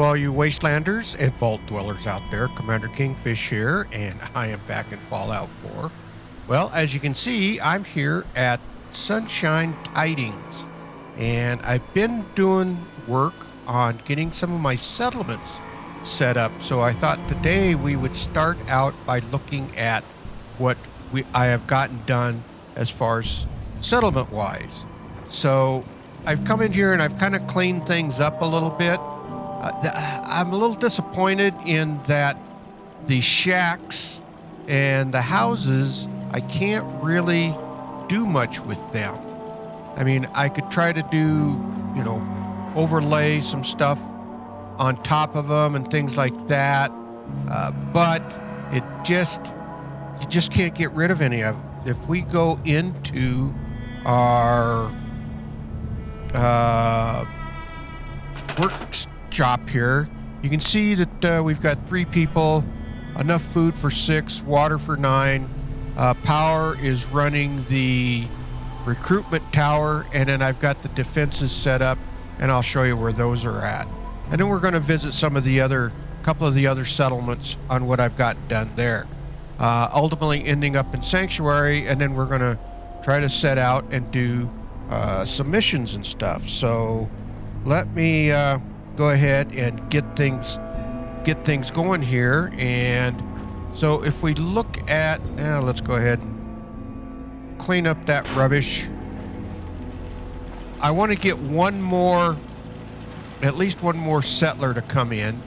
all you wastelanders and vault dwellers out there. Commander Kingfish here, and I am back in Fallout 4. Well, as you can see, I'm here at Sunshine Tidings, and I've been doing work on getting some of my settlements set up. So I thought today we would start out by looking at what I have gotten done as far as settlement-wise. So I've come in here and I've kind of cleaned things up a little bit. I'm a little disappointed in that the shacks and the houses, I can't really do much with them. I mean, I could try to do, overlay some stuff on top of them and things like that, but you just can't get rid of any of them. If we go into our workshop here, you can see that we've got 3 people, enough food for 6, water for 9. Power is running the recruitment tower, and then I've got the defenses set up, and I'll show you where those are at. And then we're going to visit couple of the other settlements on what I've got done there. Ultimately ending up in Sanctuary, and then we're going to try to set out and do some missions and stuff. So let me go ahead and get things going here. And so if we look at let's go ahead and clean up that rubbish. I want to get at least one more settler to come in,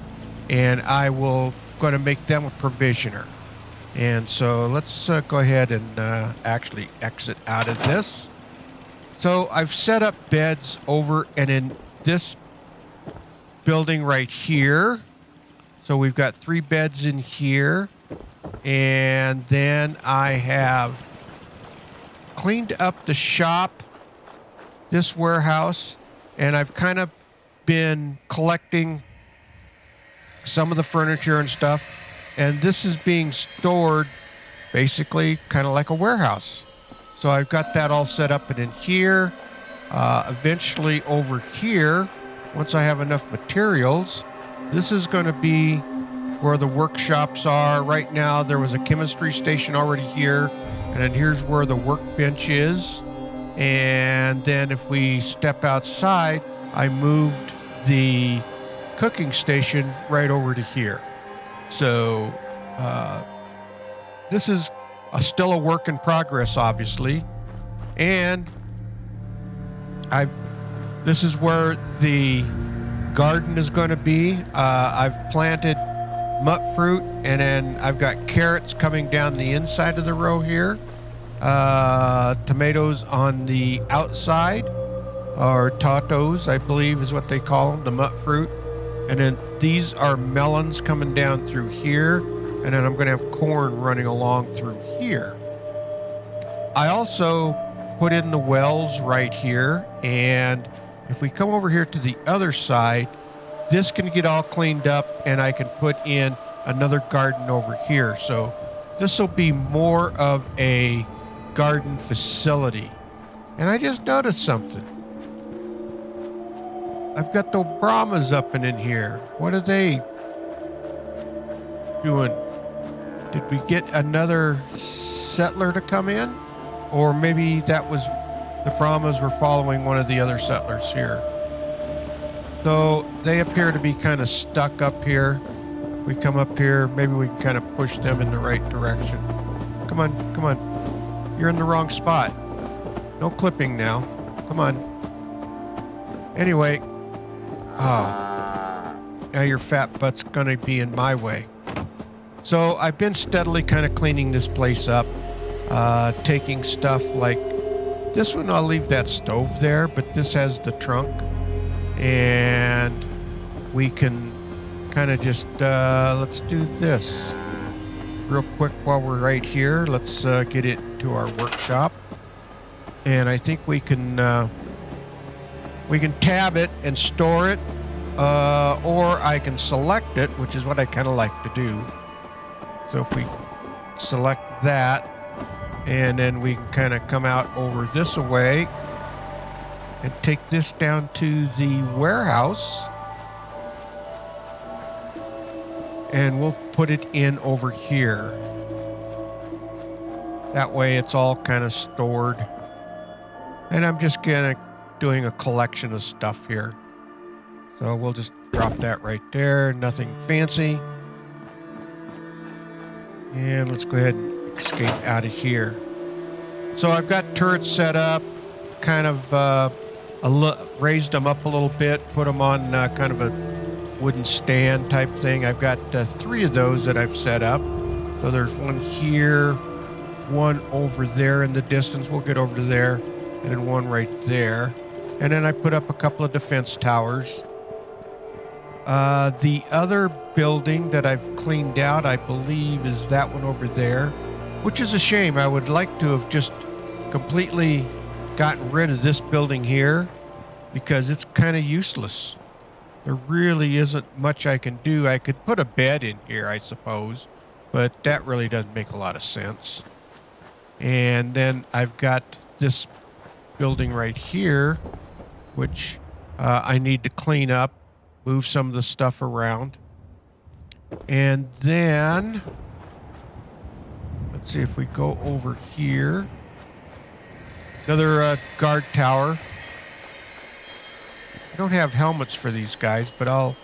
and I will going to make them a provisioner. And so let's go ahead and actually exit out of this. So I've set up beds over and in this building right here. So we've got 3 beds in here, and then I have cleaned up the shop, this warehouse, and I've kind of been collecting some of the furniture and stuff, and this is being stored basically kind of like a warehouse. So I've got that all set up, and in here, eventually over here, once I have enough materials, this is going to be where the workshops are. Right now there was a chemistry station already here, and then here's where the workbench is. And then if we step outside, I moved the cooking station right over to here. So this is still a work in progress, obviously. And this is where the garden is going to be. I've planted mut fruit, and then I've got carrots coming down the inside of the row here. Tomatoes on the outside, or tatos, I believe is what they call them, the mut fruit. And then these are melons coming down through here, and then I'm going to have corn running along through here. I also put in the wells right here, and if we come over here to the other side, this can get all cleaned up, and I can put in another garden over here. So this will be more of a garden facility. And I just noticed something. I've got the Brahmas up and in here. What are they doing? Did we get another settler to come in? Or maybe that was the Brahmas were following one of the other settlers here. So they appear to be kind of stuck up here. We come up here, maybe we can kind of push them in the right direction. Come on, come on. You're in the wrong spot. No clipping now. Come on. Anyway. Oh. Now your fat butt's gonna be in my way. So I've been steadily kind of cleaning this place up. Taking stuff like this one, I'll leave that stove there, but this has the trunk. And we can kind of just, let's do this real quick while we're right here. Let's get it to our workshop. And I think we can tab it and store it, or I can select it, which is what I kind of like to do. So if we select that, and then we can kind of come out over this way and take this down to the warehouse. and we'll put it in over here. That way it's all kind of stored. And I'm just doing a collection of stuff here. So we'll just drop that right there. Nothing fancy. And let's go ahead and escape out of here. So I've got turrets set up, kind of raised them up a little bit, put them on kind of a wooden stand type thing. I've got 3 of those that I've set up. So there's one here, one over there in the distance. We'll get over to there, and then one right there. And then I put up a couple of defense towers. The other building that I've cleaned out, I believe, is that one over there, which is a shame. I would like to have just completely gotten rid of this building here because it's kind of useless. There really isn't much I can do. I could put a bed in here, I suppose, but that really doesn't make a lot of sense. And then I've got this building right here, which I need to clean up, move some of the stuff around. And then, let's see if we go over here. Another guard tower. I don't have helmets for these guys, but I'll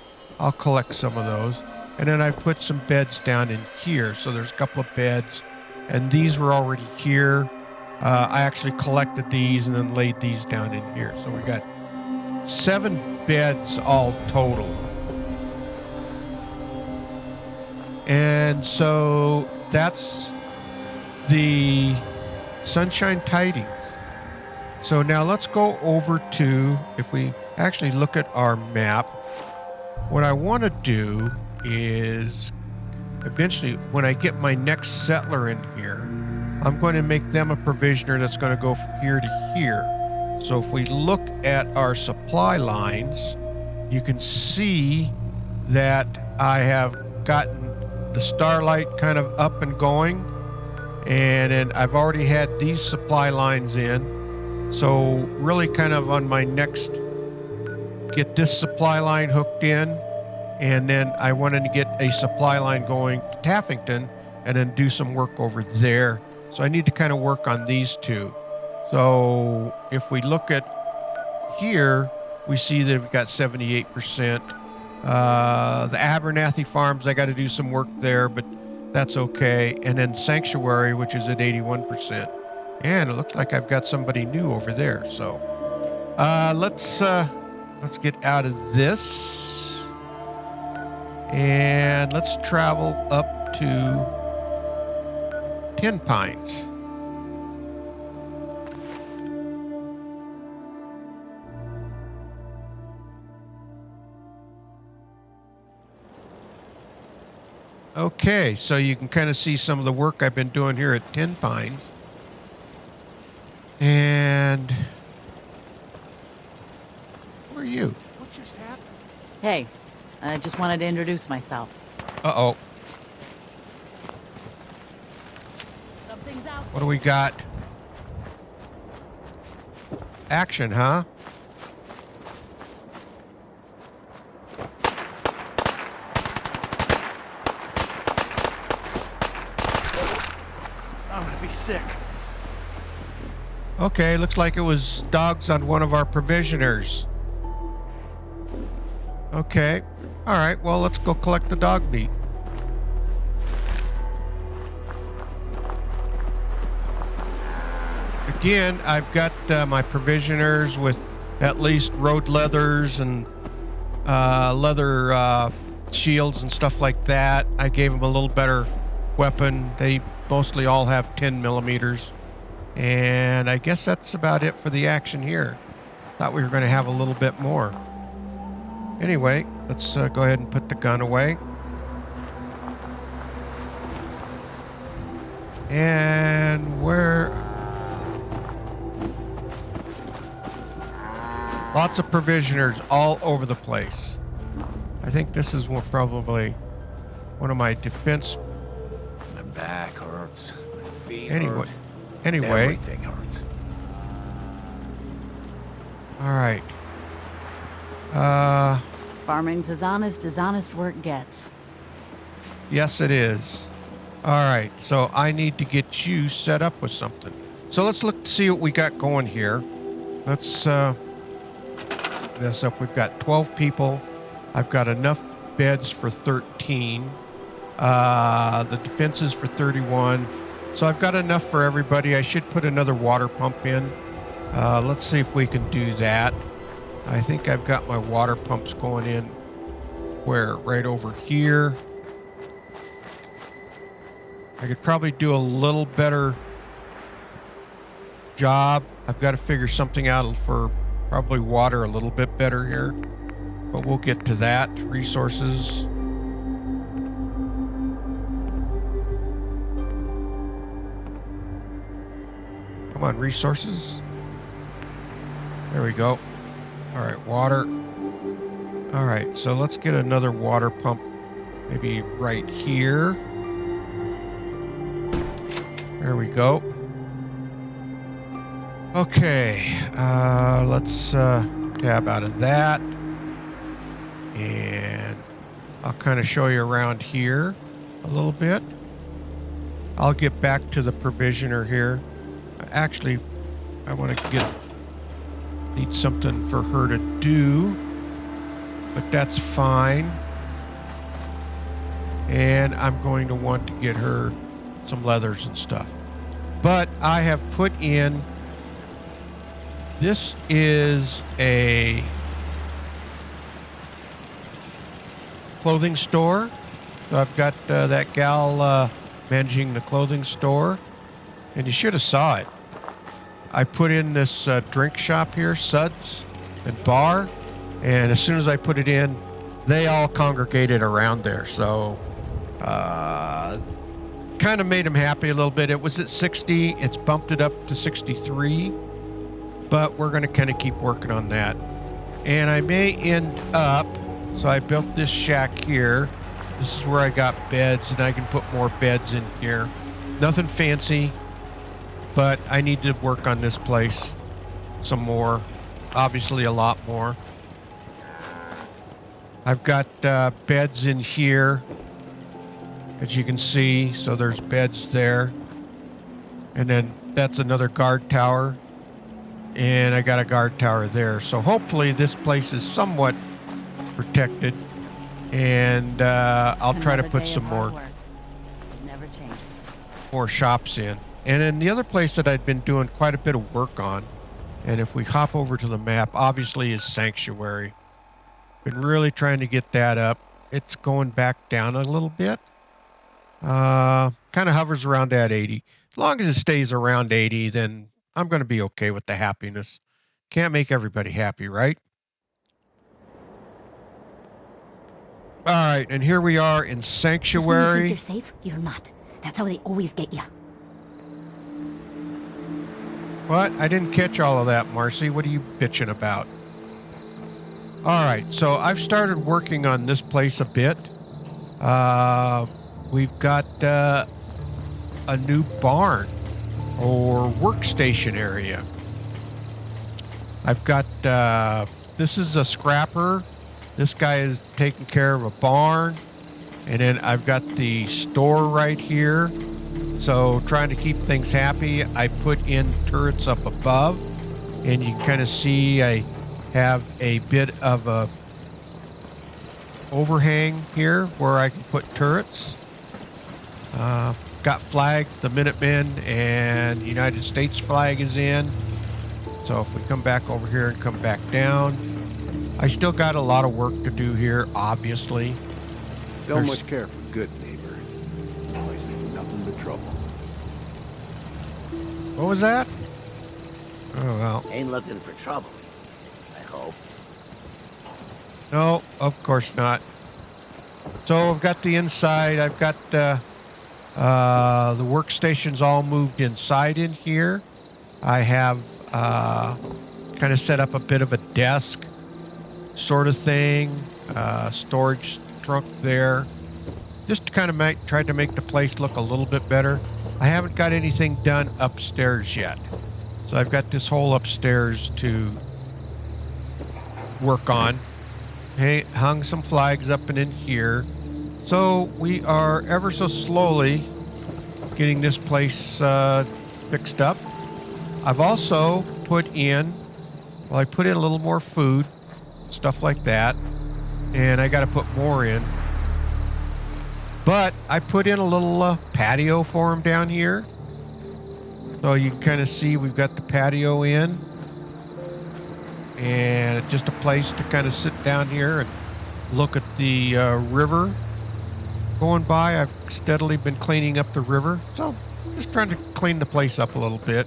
collect some of those. And then I've put some beds down in here. So there's a couple of beds, and these were already here. I actually collected these and then laid these down in here. So we got 7 beds all total. And so that's the Sunshine Tidings. So now let's go over to, if we actually look at our map, what I want to do is eventually, when I get my next settler in here, I'm going to make them a provisioner that's going to go from here to here. So if we look at our supply lines, you can see that I have gotten the Starlight kind of up and going, and then I've already had these supply lines in. So really kind of on my next, get this supply line hooked in, and then I wanted to get a supply line going to Taffington and then do some work over there. So I need to kind of work on these two. So if we look at here, we see that we've got 78%. The Abernathy Farms, I got to do some work there, but that's okay. And then Sanctuary, which is at 81%. And it looks like I've got somebody new over there. So let's get out of this. And let's travel up to Tin Pines. Okay, so you can kind of see some of the work I've been doing here at Tin Pines. And who are you? What just happened? Hey, I just wanted to introduce myself. Uh-oh. Something's out. What do we got? Action, huh? I'm gonna be sick. Okay, looks like it was dogs on one of our provisioners. Okay. All right, well, let's go collect the dog meat. Again, I've got my provisioners with at least road leathers and leather shields and stuff like that. I gave them a little better weapon. They mostly all have 10 millimeters. And I guess that's about it for the action here. Thought we were going to have a little bit more. Anyway, let's go ahead and put the gun away. And where... Lots of provisioners all over the place. I think this is probably one of my defense... My back hurts. My feet Anyway. hurt. Anyway. Everything hurts. All right. Farming's as honest work gets. Yes, it is. All right, so I need to get you set up with something. So let's look to see what we got going here. Let's this up. We've got 12 people. I've got enough beds for 13. The defenses for 31. So I've got enough for everybody. I should put another water pump in. Let's see if we can do that. I think I've got my water pumps going in where? Right over here. I could probably do a little better job. I've got to figure something out for probably water a little bit better here, but we'll get to that. Resources. Come on, resources. There we go. All right, water. All right, so let's get another water pump maybe right here. There we go. Okay, let's tab out of that. And I'll kind of show you around here a little bit. I'll get back to the provisioner here. Actually, I want to need something for her to do, but that's fine. And I'm going to want to get her some leathers and stuff. But I have put in, this is a clothing store. So I've got that gal managing the clothing store, and you should have saw it. I put in this drink shop here, Suds and Bar, and as soon as I put it in, they all congregated around there. So kind of made them happy a little bit. It was at 60. It's bumped it up to 63, but we're going to kind of keep working on that. And I may end up, so I built this shack here. This is where I got beds, and I can put more beds in here. Nothing fancy, but I need to work on this place some more. Obviously a lot more. I've got beds in here, as you can see. So there's beds there. And then that's another guard tower. And I got a guard tower there. So hopefully this place is somewhat protected. And I'll try to put some more shops in. And then the other place that I'd been doing quite a bit of work on, and if we hop over to the map, obviously is Sanctuary. Been really trying to get that up. It's going back down a little bit. Kind of hovers around that 80. As long as it stays around 80, then I'm going to be okay with the happiness. Can't make everybody happy, right? All right, and here we are in Sanctuary. Just when you think you're safe, you're not. That's how they always get you. What? I didn't catch all of that, Marcy. What are you bitching about? All right, so I've started working on this place a bit. We've got a new barn or workstation area. I've got, this is a scrapper. This guy is taking care of a barn. And then I've got the store right here. So trying to keep things happy, I put in turrets up above. And you can kind of see I have a bit of a overhang here where I can put turrets. Got flags, the Minutemen and United States flag is in. So if we come back over here and come back down, I still got a lot of work to do here, obviously. Don't much care for good neighbor. Place ain't nothing but trouble. What was that? Oh, well. Ain't looking for trouble, I hope. No, of course not. So I've got the inside. I've got the workstations all moved inside in here. I have kind of set up a bit of a desk sort of thing. Storage trunk there. Just to kind of tried to make the place look a little bit better. I haven't got anything done upstairs yet. So I've got this whole upstairs to work on. Hey, hung some flags up and in here. So we are ever so slowly getting this place fixed up. I've also put in, well, I put in a little more food, stuff like that, and I got to put more in. But I put in a little patio for him down here. So you can kind of see we've got the patio in. And it's just a place to kind of sit down here and look at the river going by. I've steadily been cleaning up the river. So just trying to clean the place up a little bit.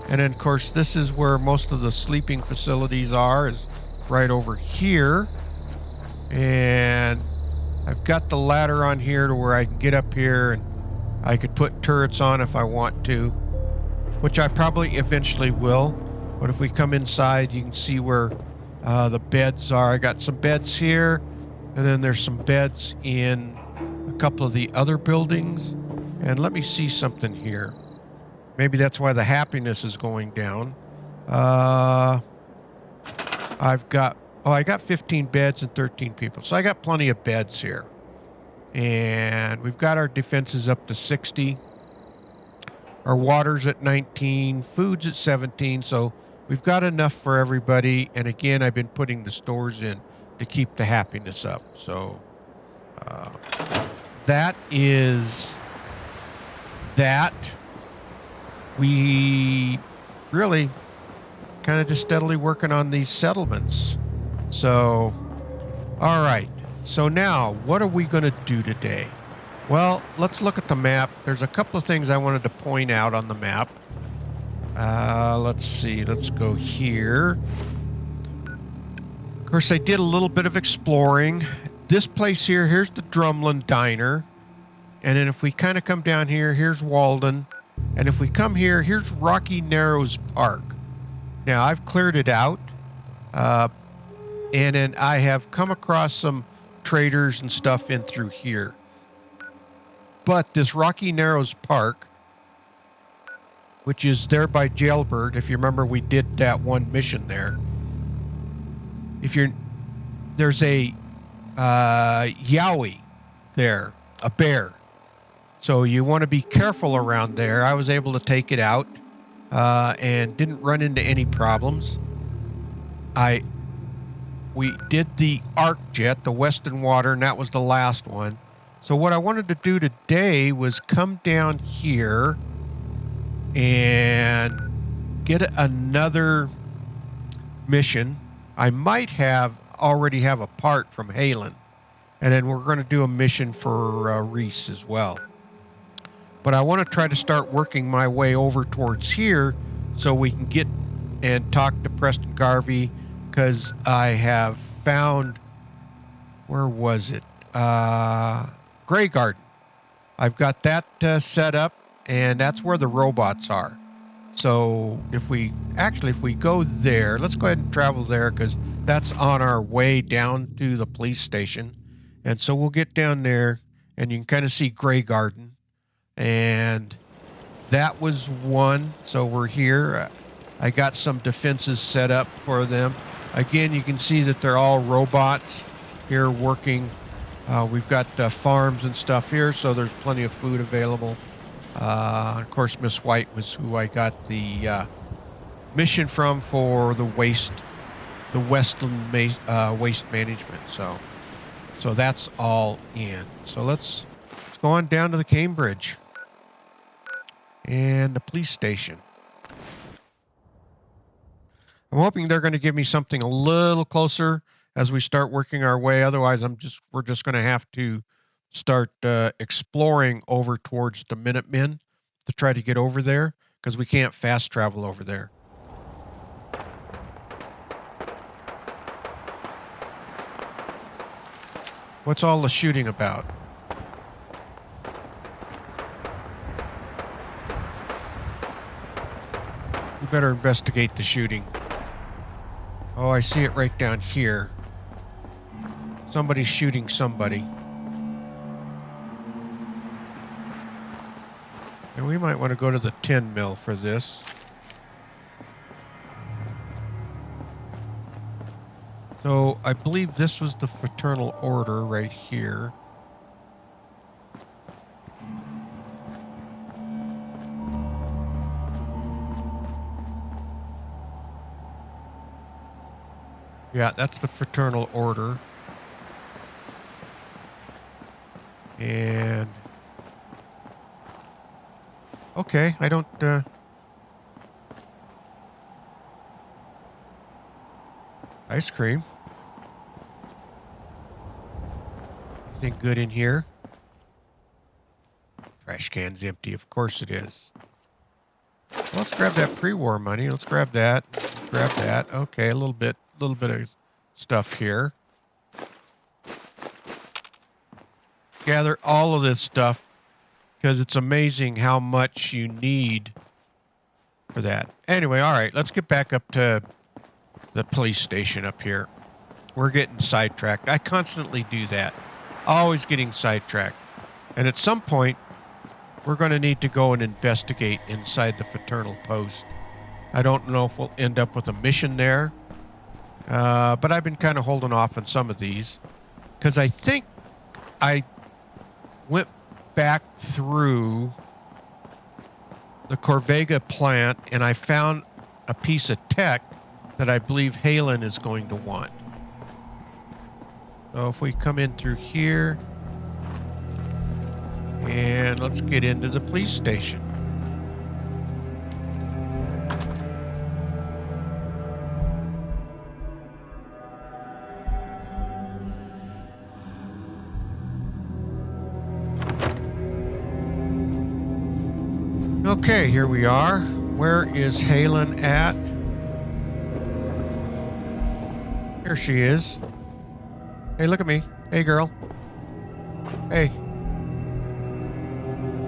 And then, of course, this is where most of the sleeping facilities are, is right over here. And I've got the ladder on here to where I can get up here and I could put turrets on if I want to, which I probably eventually will. But if we come inside, you can see where the beds are. I got some beds here, and then there's some beds in a couple of the other buildings. And let me see something here. Maybe that's why the happiness is going down. I got 15 beds and 13 people. So I got plenty of beds here. And we've got our defenses up to 60. Our water's at 19. Food's at 17. So we've got enough for everybody. And again, I've been putting the stores in to keep the happiness up. So that is that. We really kind of just steadily working on these settlements. So, all right. So now, what are we going to do today? Well, let's look at the map. There's a couple of things I wanted to point out on the map. Let's see. Let's go here. Of course, I did a little bit of exploring. This place here, here's the Drumlin Diner. And then if we kind of come down here, here's Walden. And if we come here, here's Rocky Narrows Park. Now, I've cleared it out. And then I have come across some traders and stuff in through here. But this Rocky Narrows Park, which is there by Jailbird, if you remember we did that one mission there. There's a yowie there, a bear. So you want to be careful around there. I was able to take it out and didn't run into any problems. We did the arc jet, the Western Water, and that was the last one. So what I wanted to do today was come down here and get another mission. I might already have a part from Halen, and then we're going to do a mission for Reese as well. But I want to try to start working my way over towards here so we can get and talk to Preston Garvey, because I have found, where was it? Grey Garden. I've got that set up, and that's where the robots are. So if we go there, let's go ahead and travel there, because that's on our way down to the police station. And so we'll get down there, and you can kind of see Grey Garden. And that was one. So we're here. I got some defenses set up for them. Again, you can see that they're all robots here working. We've got farms and stuff here, so there's plenty of food available. Of course, Miss White was who I got the mission from for the Westland waste management. So that's all in. So let's go on down to the Cambridge and the police station. I'm hoping they're going to give me something a little closer as we start working our way. Otherwise, we're just going to have to start exploring over towards the Minutemen to try to get over there, because we can't fast travel over there. What's all the shooting about? We better investigate the shooting. Oh, I see it right down here. Somebody's shooting somebody. And we might want to go to the tin mill for this. So I believe this was the Fraternal Order right here. Yeah, that's the Fraternal Order. And... Okay, I don't... Ice cream. Anything good in here? Trash can's empty. Of course it is. Well, let's grab that pre-war money. Let's grab that. Grab that. Okay, a little bit of stuff here. Gather all of this stuff because it's amazing how much you need for that. Anyway, all right, let's get back up to the police station up here. We're getting sidetracked. I constantly do that. Always getting sidetracked. And at some point, we're going to need to go and investigate inside the Fraternal Post. I don't know if we'll end up with a mission there. But I've been kind of holding off on some of these. Because I think I went back through the Corvega plant and I found a piece of tech that I believe Halen is going to want. So if we come in through here, and let's get into the police station. Okay, here we are. Where is Halen at? Here she is. Hey, look at me. Hey, girl. Hey.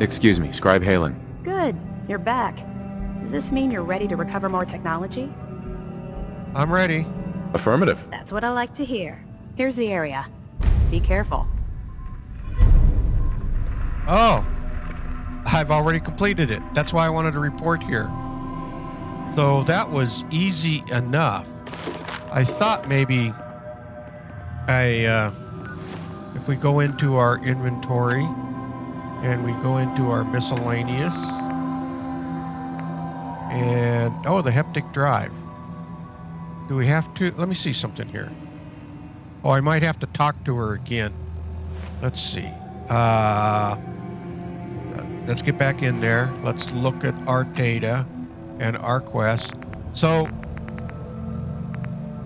Excuse me, Scribe Halen. Good. You're back. Does this mean you're ready to recover more technology? I'm ready. Affirmative. That's what I like to hear. Here's the area. Be careful. Oh. I've already completed it. That's why I wanted to report here. So that was easy enough. I thought maybe if we go into our inventory and we go into our miscellaneous and oh, the heptic drive. Do we have to? Let me see something here. Oh, I might have to talk to her again. Let's see. Let's get back in there. Let's look at our data and our quest. So,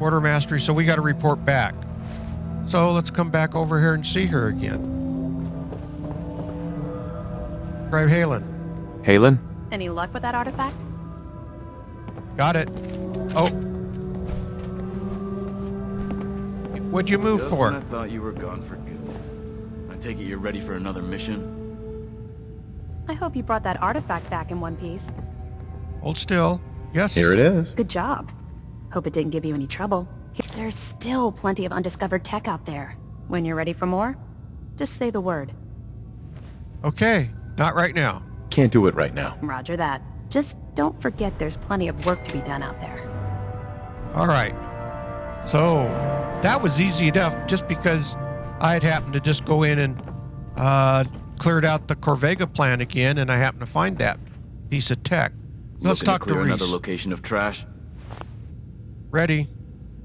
Quartermastery, so we got to report back. So let's come back over here and see her again. Scribe Halen. Halen? Any luck with that artifact? Got it. Oh. What'd you move Just for? when I thought you were gone for good. I take it you're ready for another mission? I hope you brought that artifact back in one piece. Hold still. Yes. Here it is. Good job. Hope it didn't give you any trouble. There's still plenty of undiscovered tech out there. When you're ready for more, just say the word. Okay. Not right now. Can't do it right now. Roger that. Just don't forget there's plenty of work to be done out there. All right. So that was easy enough just because I'd happened to just go in and cleared out the Corvega plant again, and I happened to find that piece of tech. Let's Looking talk to to clear Reese. another location of trash? Ready?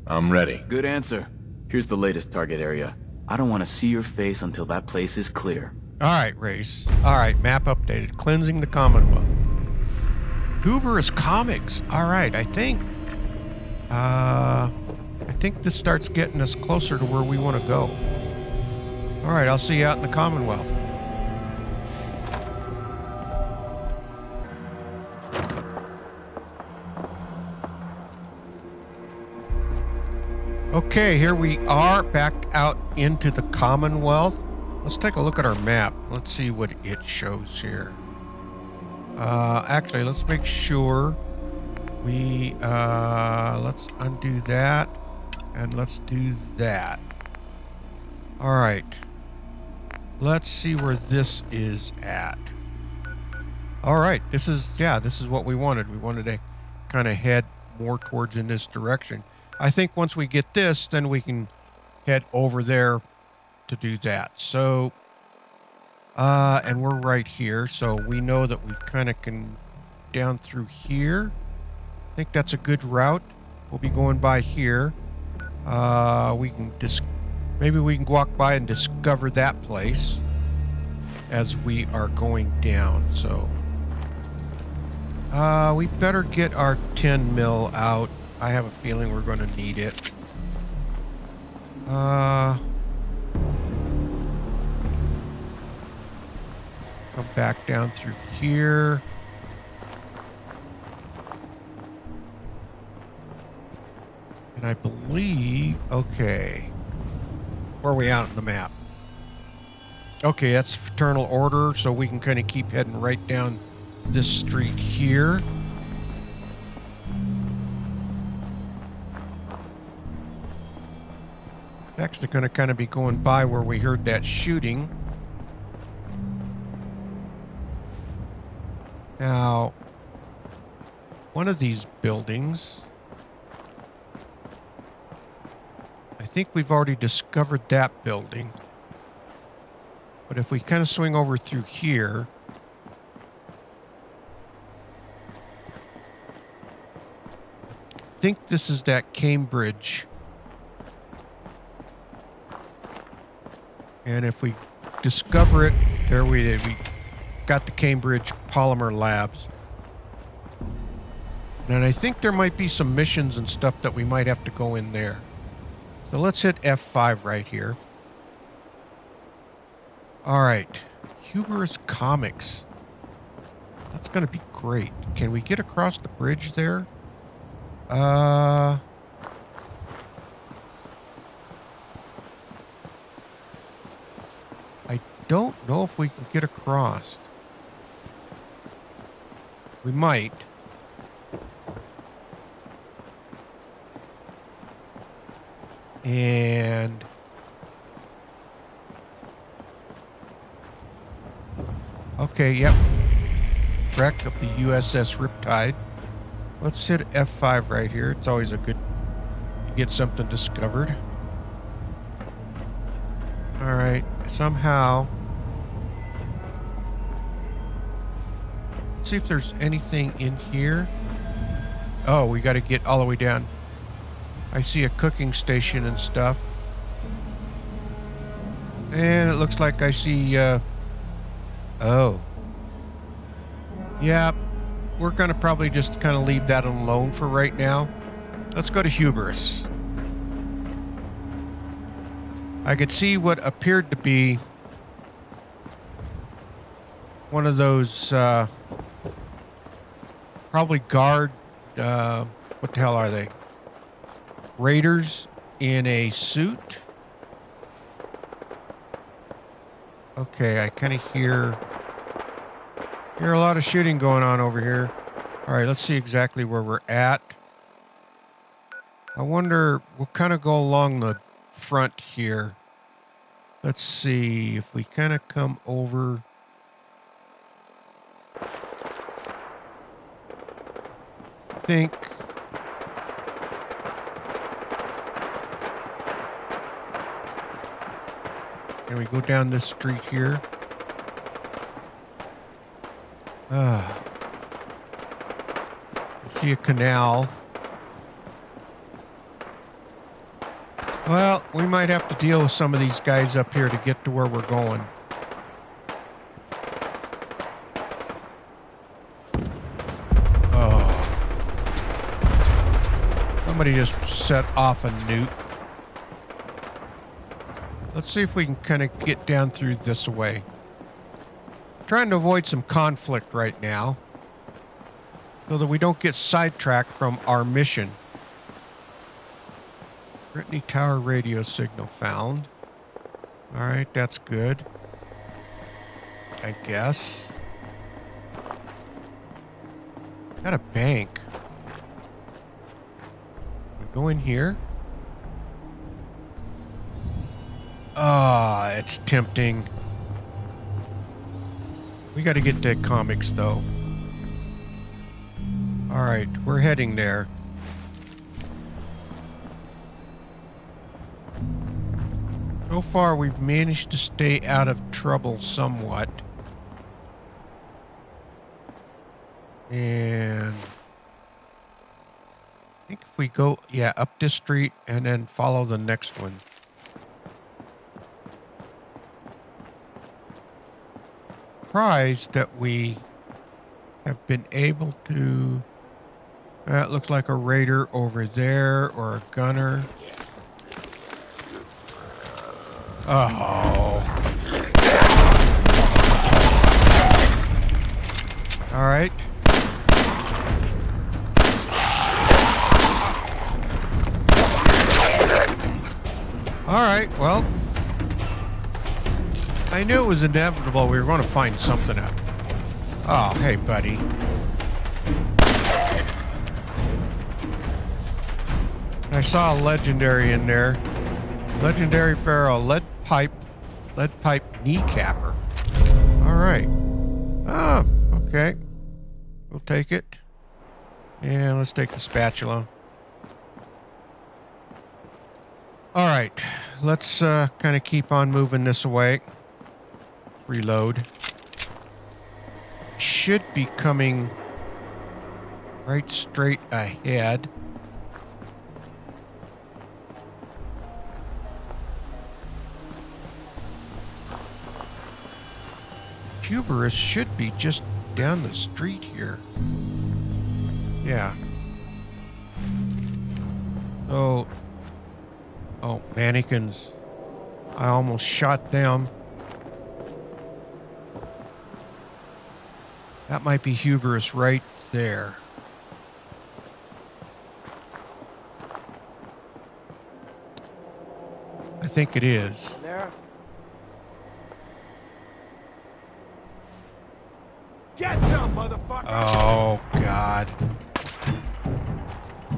I'm ready. Good answer. Here's the latest target area. I don't want to see your face until that place is clear. All right, Reese. All right, map updated. Cleansing the Commonwealth. Hubris Comics. All right, I think this starts getting us closer to where we want to go. All right, I'll see you out in the Commonwealth. Okay, here we are back out into the Commonwealth. Let's take a look at our map. Let's see what it shows here. Actually, let's make sure we, let's undo that and let's do that. All right. Let's see where this is at. All right, this is what we wanted. We wanted to kind of head more towards in this direction. I think once we get this, then we can head over there to do that. So, and we're right here, so we know that we've kind of can down through here. I think that's a good route. We'll be going by here. We can maybe we can walk by and discover that place as we are going down. So we better get our 10 mil out. I have a feeling we're going to need it. Come back down through here. And I believe, okay, where are we out on the map? Okay, that's Fraternal Order, so we can kind of keep heading right down this street here. Actually going to kind of be going by where we heard that shooting. Now, one of these buildings, I think we've already discovered that building. But if we kind of swing over through here, I think this is that Cambridge. And if we discover it, there we did. We got the Cambridge Polymer Labs. And I think there might be some missions and stuff that we might have to go in there. So let's hit F5 right here. All right. Hubris Comics. That's going to be great. Can we get across the bridge there? I don't know if we can get across. We might. And okay, yep. Wreck of the USS Riptide. Let's hit F5 right here. It's always a good to get something discovered. All right, somehow. Let's see if there's anything in here. Oh, we got to get all the way down. I see a cooking station and stuff. And it looks like I see, oh. Yeah, we're going to probably just kind of leave that alone for right now. Let's go to Hubris. I could see what appeared to be one of those, probably guard, what the hell are they? Raiders in a suit. Okay, I kind of hear a lot of shooting going on over here. All right, let's see exactly where we're at. I wonder, we'll kind of go along the front here. Let's see if we kind of come over. I think. Can we go down this street here? I see a canal. Well, we might have to deal with some of these guys up here to get to where we're going. Oh. Somebody just set off a nuke. Let's see if we can kind of get down through this way. Trying to avoid some conflict right now so that we don't get sidetracked from our mission. Brittany Tower radio signal found. Alright, that's good. I guess. Got a bank. We go in here. Ah, it's tempting. We got to get to comics, though. All right, we're heading there. So far, we've managed to stay out of trouble somewhat. And I think if we go, yeah, up this street and then follow the next one. Surprised that we have been able to... That looks like a raider over there or a gunner. Oh. All right. All right, well, I knew it was inevitable. We were going to find something out. Oh, hey, buddy. I saw a legendary in there. Legendary Pharaoh, lead pipe kneecapper. All right. Oh, okay. We'll take it. And let's take the spatula. All right. Let's kind of keep on moving this away. Reload. Should be coming right straight ahead. Hubris should be just down the street here. Yeah. Oh, mannequins. I almost shot them. That might be Hubris right there. I think it is. There. Get some, motherfucker! Oh, God.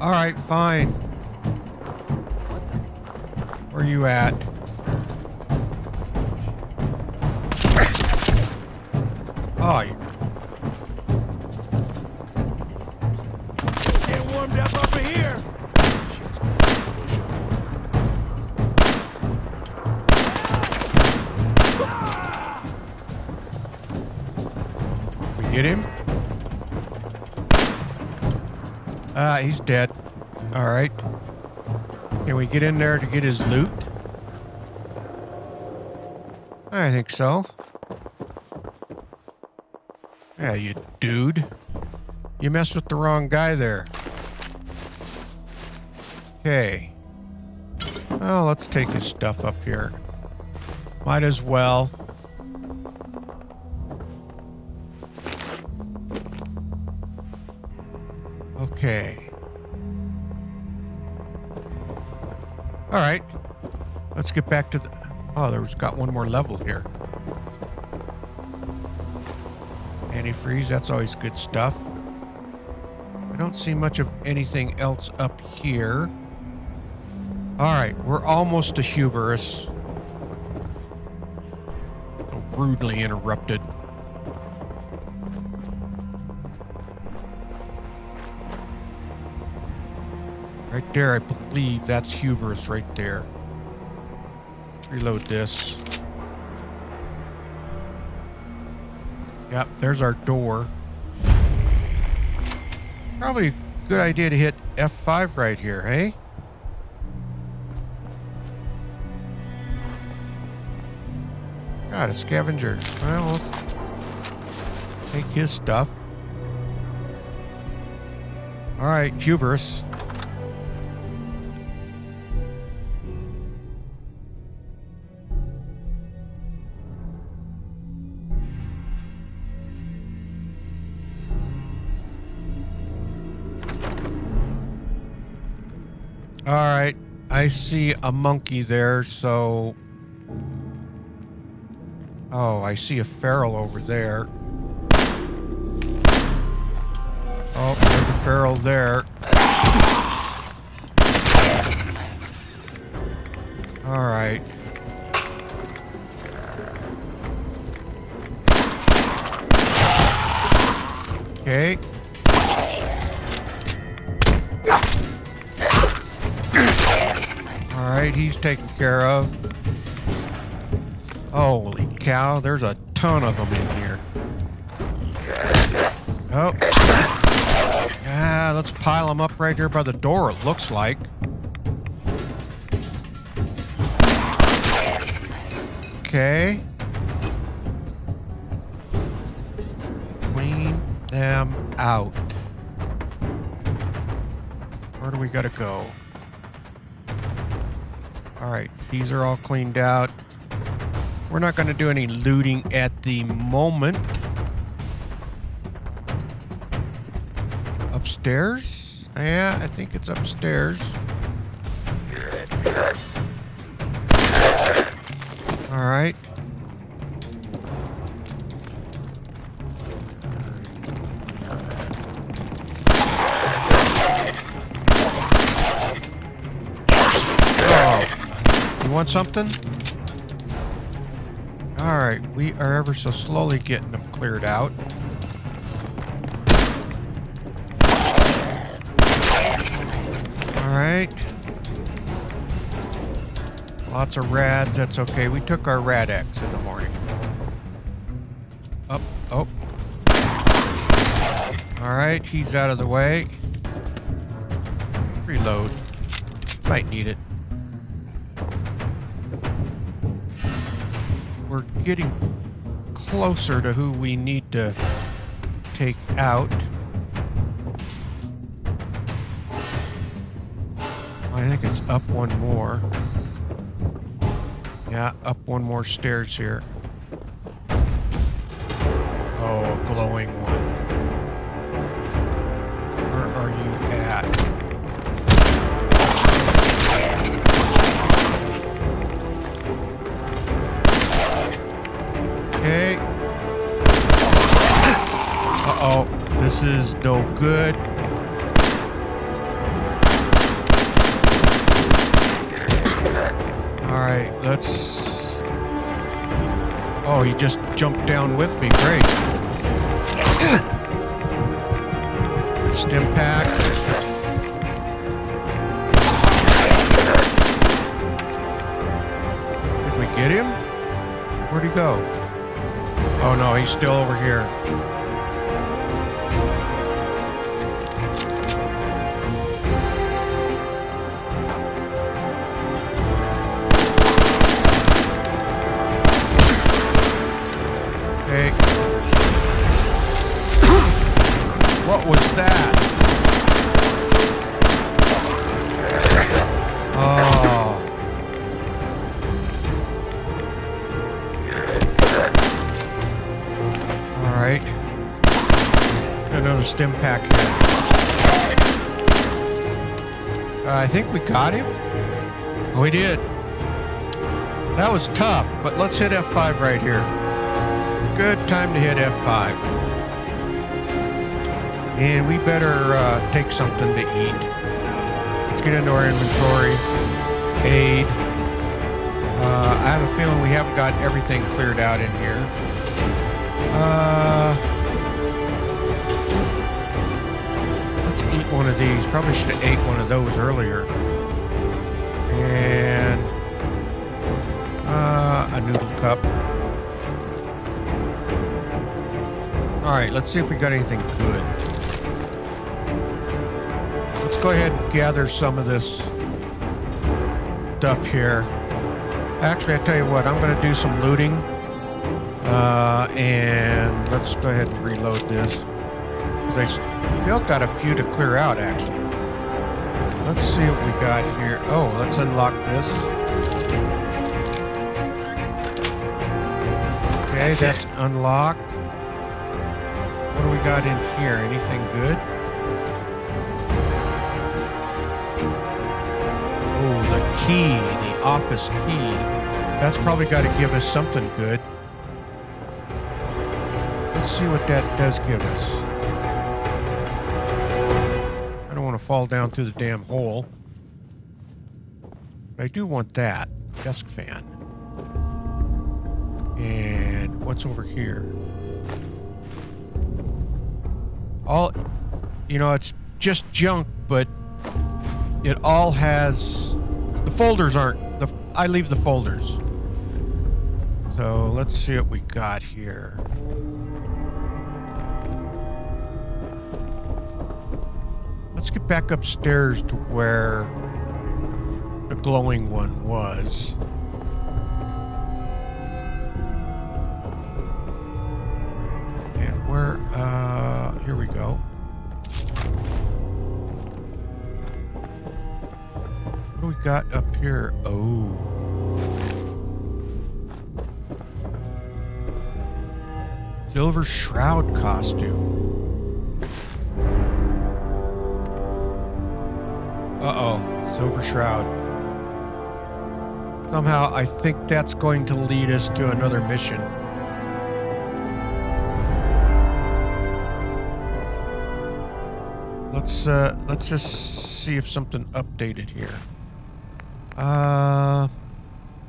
All right, fine. Where you at? Oh, you... Get warmed up in here! We get him? He's dead. All right. Can we get in there to get his loot? I think so. Yeah, you dude. You messed with the wrong guy there. Okay. Well, let's take his stuff up here. Might as well. Okay. All right. Let's get back to the... Oh, there's got one more level here. Antifreeze, that's always good stuff. I don't see much of anything else up here. All right, we're almost to Hubris. So rudely interrupted. Right there, I believe that's Hubris right there. Reload this. Yep, there's our door. Probably a good idea to hit F5 right here, hey? God, a scavenger. Well, let's take his stuff. All right, Hubris. All right, I see a monkey there, so... Oh, I see a feral over there. Oh, there's a feral there. All right. Okay. All right, he's taken care of. Holy cow, there's a ton of them in here. Oh. Let's pile them up right here by the door, it looks like. Okay. Clean them out. Where do we gotta go? Alright, these are all cleaned out. We're not gonna do any looting at the moment. Upstairs? Yeah, I think it's upstairs. Alright. Oh. You want something? Alright, we are ever so slowly getting them cleared out. Alright. Lots of rads, that's okay. We took our rad X in the morning. Up, oh. Alright, he's out of the way. Reload. Might need it. We're getting closer to who we need to take out. I think it's up one more. Yeah, up one more stairs here. Oh, a glowing one. Where are you at? Okay. Uh-oh, this is no good. Alright, let's... Oh, he just jumped down with me. Great. Stim pack. Did we get him? Where'd he go? Oh no, he's still over here. What was that? Oh. Alright. Another stim pack here. I think we got him. Oh, we did. That was tough, but let's hit F5 right here. Good time to hit F5. And we better take something to eat. Let's get into our inventory. Aid. I have a feeling we haven't got everything cleared out in here. Let's eat one of these. Probably should have ate one of those earlier. And a noodle cup. Alright, let's see if we got anything good. Let's go ahead and gather some of this stuff here. Actually, I tell you what, I'm going to do some looting. And let's go ahead and reload this. Because I still got a few to clear out, actually. Let's see what we got here. Oh, let's unlock this. Okay, that's unlocked. What do we got in here? Anything good? Oh, the key, the office key. That's probably got to give us something good. Let's see what that does give us. I don't want to fall down through the damn hole. But I do want that. Desk fan. And what's over here? All, you know, it's just junk, but it all has, the folders aren't, I leave the folders. So let's see what we got here. let's get back upstairs to where the glowing one was. And where, here we go. What do we got up here? Oh. Silver Shroud costume. Uh-oh. Silver Shroud. Somehow I think that's going to lead us to another mission. Let's just see if something updated here.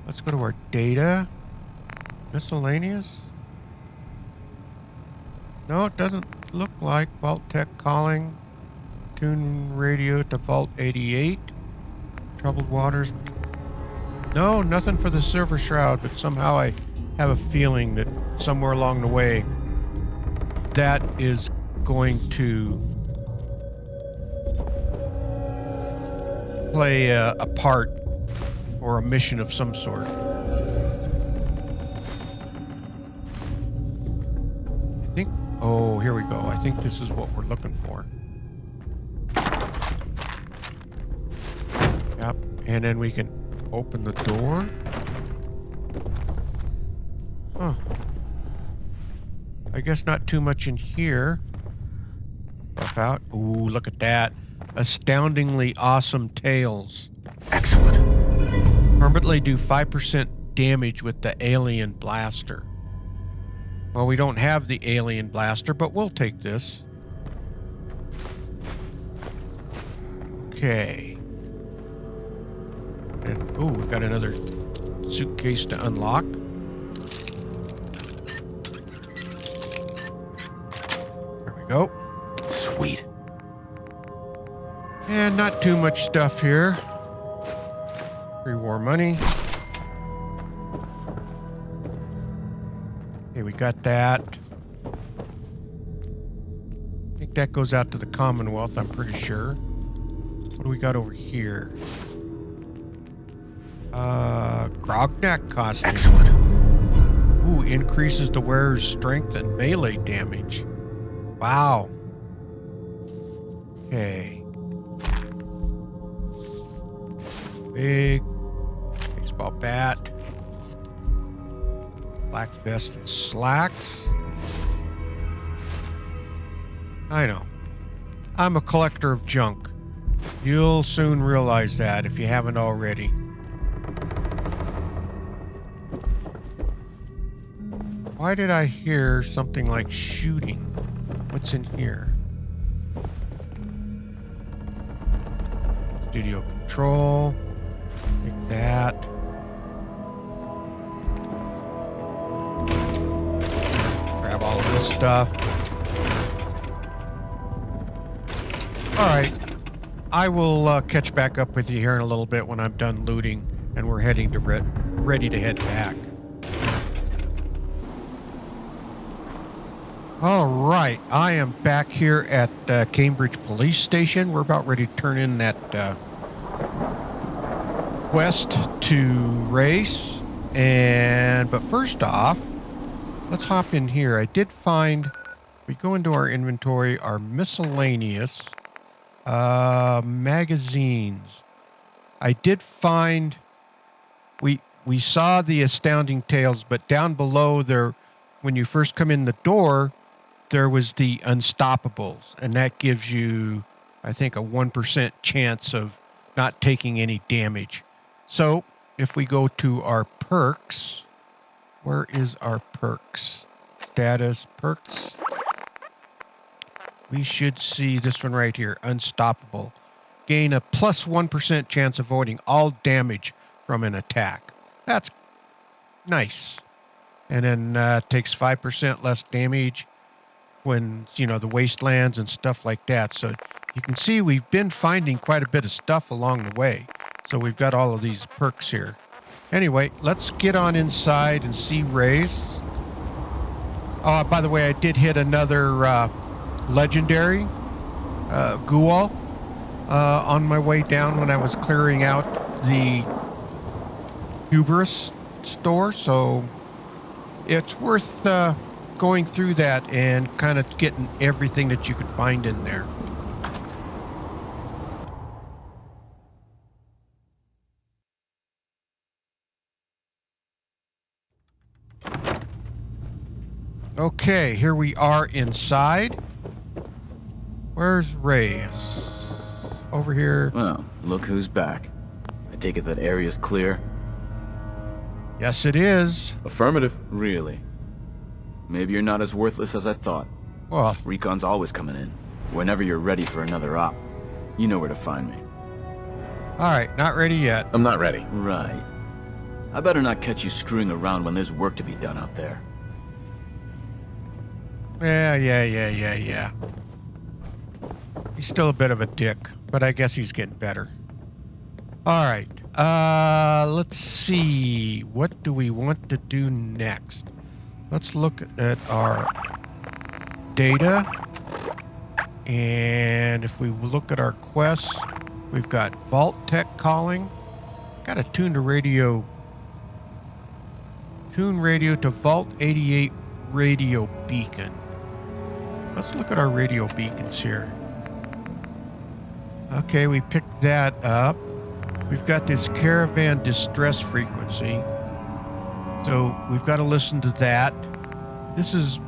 Let's go to our data. Miscellaneous? No, it doesn't look like. Vault Tech calling. Tune radio to Vault 88. Troubled waters. No, nothing for the Silver Shroud, but somehow I have a feeling that somewhere along the way that is going to play a part or a mission of some sort. I think, oh, here we go. I think this is what we're looking for. Yep, and then we can open the door. Huh. I guess not too much in here. Stuff out. Ooh, look at that. Astoundingly awesome tails. Excellent. Permanently do 5% damage with the alien blaster. Well, we don't have the alien blaster, but we'll take this. Okay. And, ooh, we've got another suitcase to unlock. There we go. Sweet. And not too much stuff here. Pre-war money. Okay, we got that. I think that goes out to the Commonwealth, I'm pretty sure. What do we got over here? Grognak costume. Excellent. Ooh, increases the wearer's strength and melee damage. Wow. Okay. Big baseball bat, black vest and slacks. I know. I'm a collector of junk. You'll soon realize that if you haven't already. Why did I hear something like shooting? What's in here? Studio control. Take that. Grab all of this stuff. Alright. I will catch back up with you here in a little bit when I'm done looting and we're heading to ready to head back. Alright. I am back here at Cambridge Police Station. We're about ready to turn in that quest to race, but first off, let's hop in here. I did find, we go into our inventory, our miscellaneous magazines. I did find, we saw the Astounding Tales, but down below there, when you first come in the door, there was the Unstoppables, and that gives you, I think, a 1% chance of not taking any damage. So, if we go to our perks, where is our perks? Status, perks. We should see this one right here, Unstoppable. Gain a plus 1% chance avoiding all damage from an attack. That's nice. And then takes 5% less damage when, you know, the wastelands and stuff like that. So you can see we've been finding quite a bit of stuff along the way. So we've got all of these perks here. Anyway, let's get on inside and see Race. Oh, by the way, I did hit another legendary Ghoul. on my way down when I was clearing out the Hubris store, so it's worth going through that and kind of getting everything that you could find in there. Okay, here we are inside. Where's Ray? Over here. Well, look who's back. I take it that area's clear? Yes, it is. Affirmative. Really? Maybe you're not as worthless as I thought. Well, Recon's always coming in. Whenever you're ready for another op, you know where to find me. alright, not ready yet. I'm not ready. Right. I better not catch you screwing around when there's work to be done out there. Yeah. He's still a bit of a dick, but I guess he's getting better. Alright, let's see. What do we want to do next? Let's look at our data. And if we look at our quests, we've got Vault Tech calling. Got to tune radio to Vault 88 radio beacon. Let's look at our radio beacons here. Okay, we picked that up. We've got this caravan distress frequency. So we've got to listen to that. This is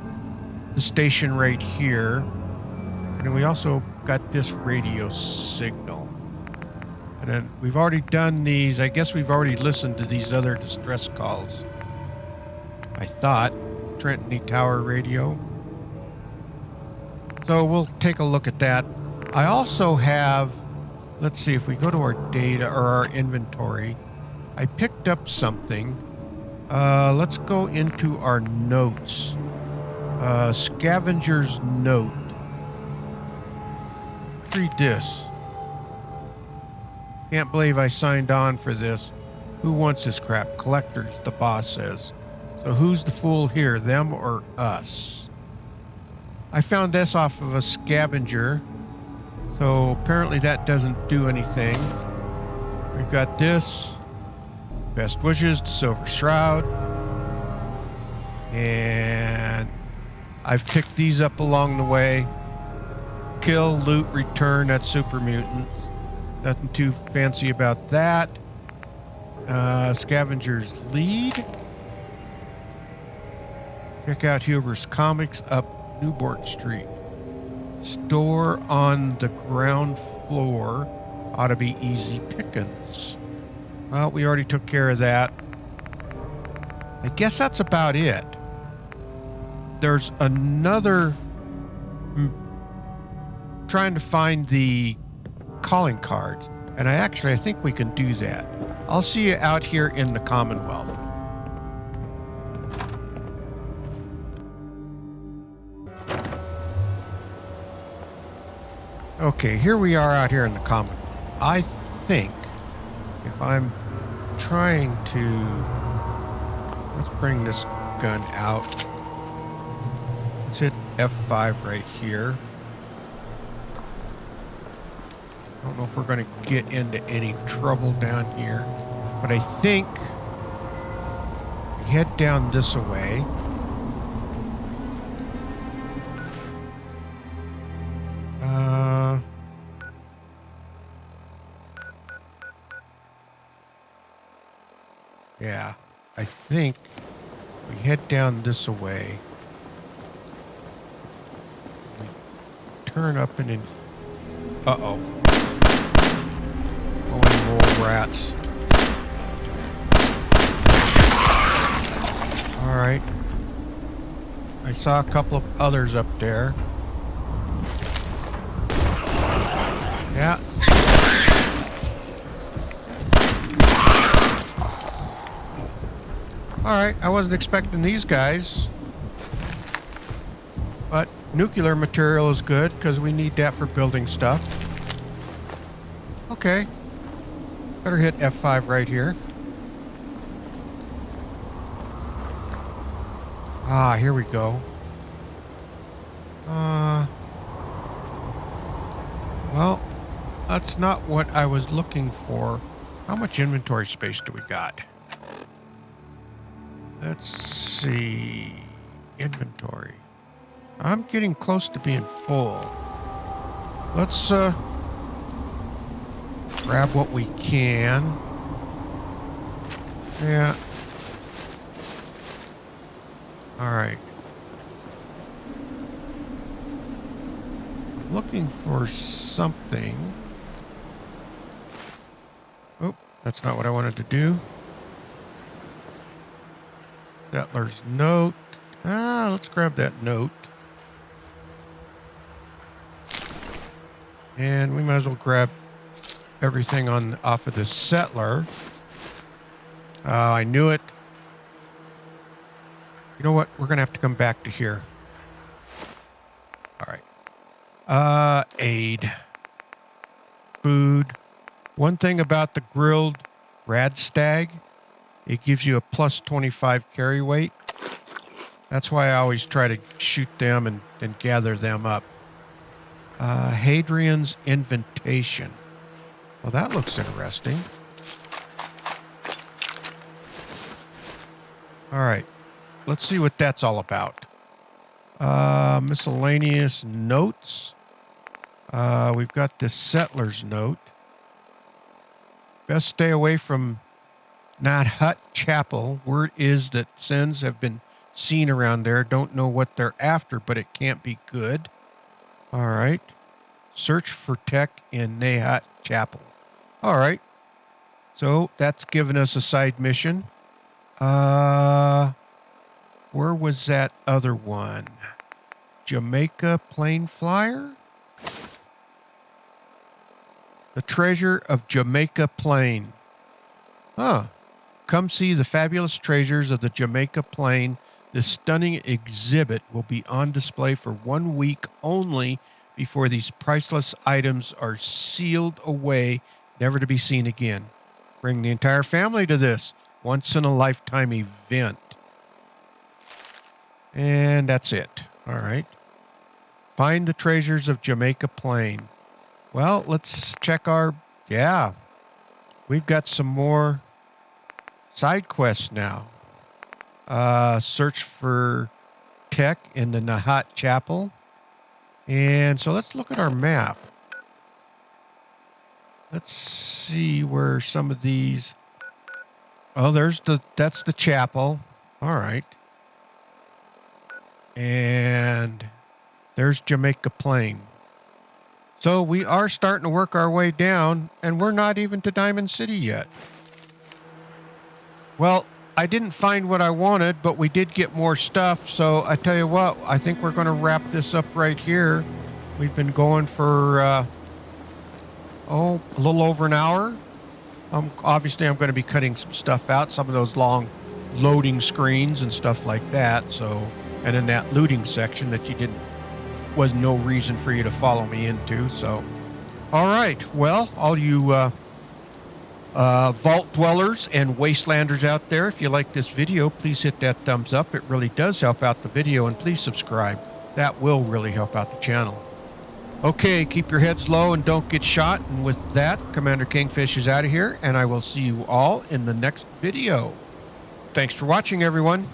the station right here. And then we also got this radio signal. And then we've already done these. I guess we've already listened to these other distress calls. I thought. Trenton Tower radio. So we'll take a look at that. I also have, let's see, if we go to our data or our inventory, I picked up something. Let's go into our notes. Scavenger's note. Read this. Can't believe I signed on for this. Who wants this crap? Collectors, the boss says. So who's the fool here, them or us? I found this off of a scavenger. So apparently that doesn't do anything. We've got this. Best wishes to Silver Shroud. And I've picked these up along the way. Kill, loot, return, that's super mutants. Nothing too fancy about that. Scavenger's lead. Check out Hubris Comics up Newport Street. Store on the ground floor. Ought to be easy pickings. Well, we already took care of that. I guess that's about it. There's another... trying to find the calling cards. And I think we can do that. I'll see you out here in the Commonwealth. Okay, here we are out here in the Commonwealth. I think if I'm trying to... Let's bring this gun out. Let's hit F5 right here. I don't know if we're going to get into any trouble down here, but I think we head down this way. Yeah, I think we head down this way. We turn up and in. Uh-oh. Holy mole rats. Alright. I saw a couple of others up there. Yeah. Alright, I wasn't expecting these guys. But nuclear material is good because we need that for building stuff. Okay. Better hit F5 right here. Ah, here we go. Well, That's not what I was looking for. How much inventory space do we got? Let's see. Inventory. I'm getting close to being full. Let's grab what we can. Yeah. All right. Looking for something. Oh, that's not what I wanted to do. Settler's note. Let's grab that note. And we might as well grab everything off of this settler. I knew it. You know what? We're going to have to come back to here. All right. Aid. Food. One thing about the grilled radstag, it gives you a plus 25 carry weight. That's why I always try to shoot them and gather them up. Hadrian's Invitation. Well, that looks interesting. All right. Let's see what that's all about. Miscellaneous notes. We've got this settler's note. Best stay away from Nat Hut Chapel. Word is that sins have been seen around there. Don't know what they're after, but it can't be good. All right. Search for tech in Nahat Chapel. All right. So that's given us a side mission. Where was that other one? Jamaica Plane Flyer? The Treasure of Jamaica Plain. Huh. Come see the fabulous treasures of the Jamaica Plain. This stunning exhibit will be on display for 1 week only before these priceless items are sealed away, never to be seen again. Bring the entire family to this once-in-a-lifetime event. And that's it. All right. Find the treasures of Jamaica Plain. Well, let's check our... Yeah. We've got some more side quests now. Search for tech in the Nahat Chapel. And so let's look at our map. Let's see where some of these... Oh, that's the chapel. All right. And there's Jamaica Plain. So we are starting to work our way down, and we're not even to Diamond City yet. Well, I didn't find what I wanted, but we did get more stuff. So I tell you what, I think we're going to wrap this up right here. We've been going for, a little over an hour. Obviously, I'm going to be cutting some stuff out, some of those long loading screens and stuff like that. So, and in that looting section that was no reason for you to follow me into. So, all right. Well, all you vault dwellers and wastelanders out there, if you like this video, please hit that thumbs up. It really does help out the video, and please subscribe. That will really help out the channel. Okay, keep your heads low and don't get shot. And with that, Commander Kingfish is out of here, and I will see you all in the next video. Thanks for watching, everyone.